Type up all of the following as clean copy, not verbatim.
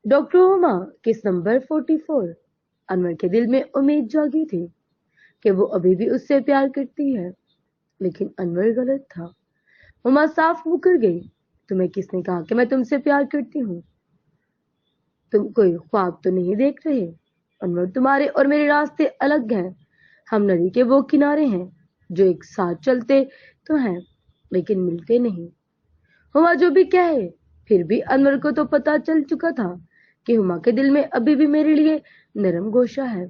Doctor Huma किस number 44। Anwar के दिल में उम्मीद जागी थी कि वो अभी भी उससे प्यार करती है, लेकिन अनवर गलत था। हुमा साफ मुकर गई। तुम्हें किसने कहा कि मैं तुमसे प्यार करती हूँ? तुम कोई ख्वाब तो नहीं देख रहे? अनवर, तुम्हारे और मेरे रास्ते अलग हैं। हम नदी के वो किनारे हैं जो एक साथ चलते तो हैं लेकिन मिलते नहीं। हुमा जो भी कहे, फिर भी अनवर को तो पता चल चुका था कि हुमा के दिल में अभी भी मेरे लिए नरम गोशा है।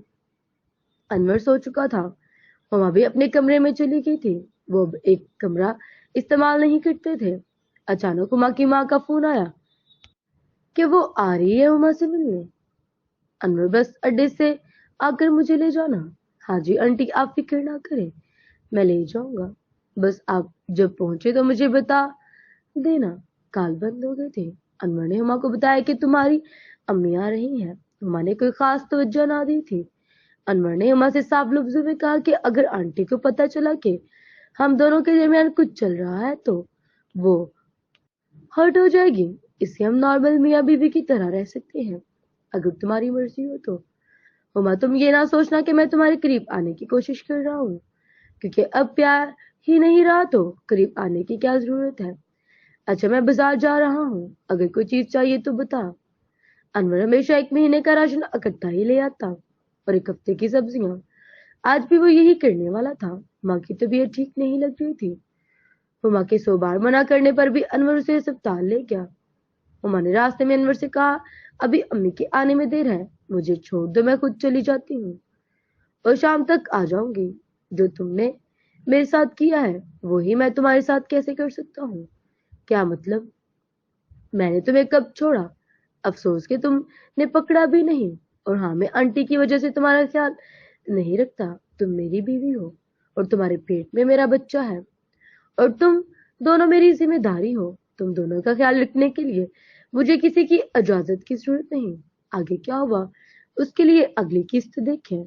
अनवर सो चुका था। हुमा भी अपने कमरे में चली गई थी। वो अब एक कमरा इस्तेमाल नहीं करते थे। अचानक हुमा की माँ का फोन आया कि वो आ रही है हुमा से मिलने। अनवर, बस अड्डे से आकर मुझे ले जाना। हाँ जी आंटी, आप फिक्र ना करें, मैं ले जाऊंगा। बस आप जब पहुंचे तो मुझे बता देना। काल बंद हो गए थे। अनवर ने हुमा को बताया कि तुम्हारी अम्मी आ रही हैं। हुमा ने कोई खास तवज्जो ना दी थी। अनवर ने हुमा से साफ लफ्जों में कहा कि अगर आंटी को पता चला कि हम दोनों के दरमियान कुछ चल रहा है तो वो हर्ट हो जाएगी। इससे हम नॉर्मल मियाँ बीवी की तरह रह सकते हैं, अगर तुम्हारी मर्जी हो तो। हुमा, तुम ये ना सोचना कि मैं तुम्हारे करीब आने की कोशिश कर रहा हूँ, क्योंकि अब प्यार ही नहीं रहा तो करीब आने की क्या जरूरत है। अच्छा, मैं बाजार जा रहा हूँ, अगर कोई चीज चाहिए तो बता। अनवर हमेशा एक महीने का राशन इकट्ठा ही ले आता और एक हफ्ते की सब्जियां। आज भी वो यही करने वाला था। माँ की तबीयत ठीक नहीं लग रही थी। हुमा के 100 बार मना करने पर भी अनवर उसे अस्पताल ले गया। हुमा ने रास्ते में अनवर से कहा, अभी अम्मी के आने में देर है, मुझे छोड़ दो, मैं खुद चली जाती हूँ और शाम तक आ जाऊंगी। जो तुमने मेरे साथ किया है वो ही मैं तुम्हारे साथ कैसे कर सकता हूँ? क्या मतलब? मैंने तुम्हें कब छोड़ा? अफसोस कि तुमने पकड़ा भी नहीं। और हाँ, मैं आंटी की वजह से तुम्हारा ख्याल नहीं रखता। तुम मेरी बीवी हो और तुम्हारे पेट में मेरा बच्चा है और तुम दोनों मेरी जिम्मेदारी हो। तुम दोनों का ख्याल रखने के लिए मुझे किसी की इजाजत की जरूरत नहीं। आगे क्या हुआ उसके लिए अगली किस्त देखें।